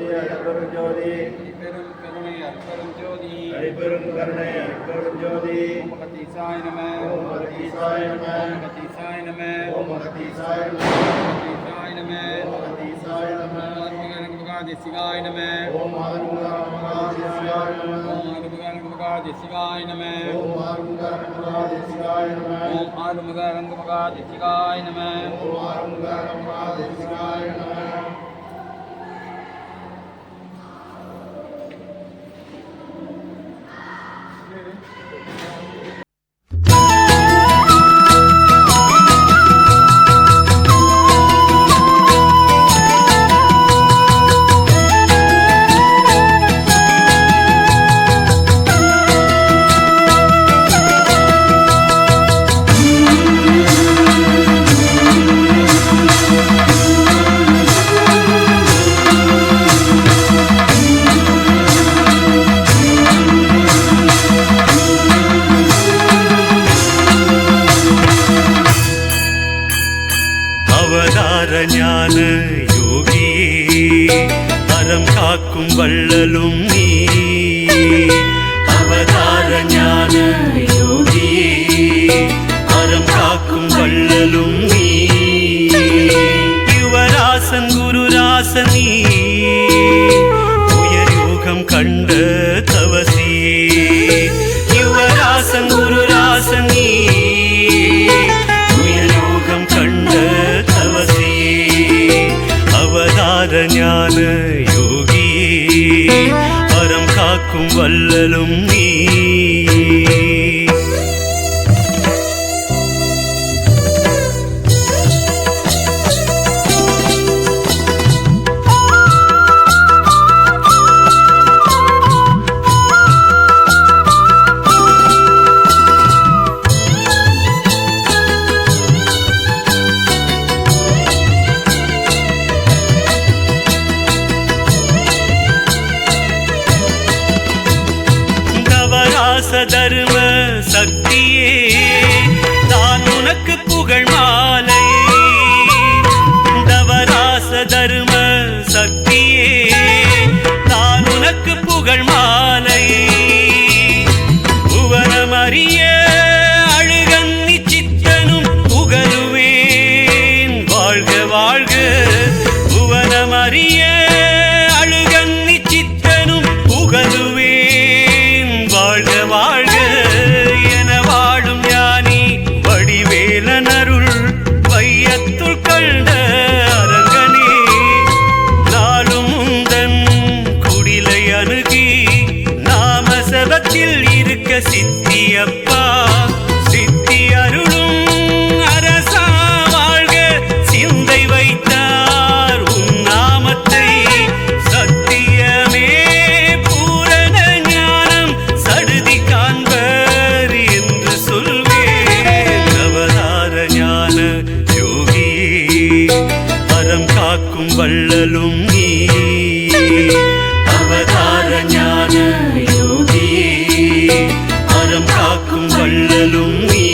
அருட்பெருஞ்சோதி பெரும் கருணை அருட்பெருஞ்சோதி அடிப்பெரும் கருணை அருட்பெருஞ்சோதி ஓம் மகதீசாய நம ஓம் மகதீசாய நம ஓம் மகதீசாய நம ஓம் மகதீசாய நம மகதீசாய நம ஓம் மகதீசாய நம ஆத்மகரங்கமகாதிசிகாய நம ஓம் ஆறுமுகமகாதிசிகாய நம ஓம் ஆறுமுகரங்கமகாதிசிகாய நம ஓம் ஆறுமுகமகாதிசிகாய நம ஓம் ஆறுமுகரங்கமகாதிசிகாய நம ஓம் ஆறுமுகமகாதிசிகாய நம ஞான யோகியே அறம் காக்கும் வள்ளலும் நீ அவதார ஞான யோகியே அறம் காக்கும் வள்ளலும் நீ யுவராசன் குருராசன் நீ உயர் யோகம் கண்ட தவசியே யுவராசன் குருராசன் நீ உயர் யோகம் கண்ட அவதார ஞான யோகியே அறம் காக்கும் வள்ளலும் நீ தர்ம சக்தியே நான் உனக்கு புகழ் மாலை தவராச தர்ம சக்தியே நான் உனக்கு புகழ் மாலை புவனமறிய அழுகன்னி சித்தனும் புகழுவேன் வாழ்க வாழ்க புவனமறிய அழுகன்னி சித்தனும் புகழுவேன் வாழ்க வாழ்க என வாழும் ஞானி வடிவேலன் அருள் வையத்துள் கண்ட அரங்கனே நாளும் முந்தன் குடிலை அணுகி நாம சபத்தில் இருக்க சித்தியப்பா சித்தி அருளும் அரசா வாழ்க சிந்தை வைத்தார் உன் நாமத்தை சத்தியமே பூரண ஞானம் சடுதி காண்பர் என்று சொல்வேன் அவதார ஞான யோகியே அறம் காக்கும் வள்ளலும் நீ அவதார ஞான யோகியே அறம் காக்கும் வள்ளலும் நீ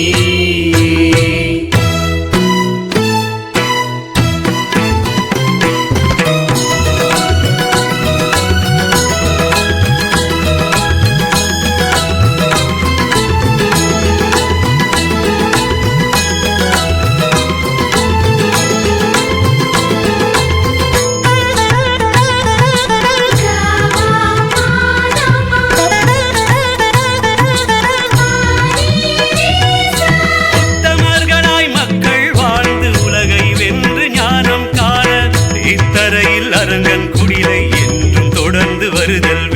அரங்கன் குடிலை என்றும் தொடர்ந்து வருதல்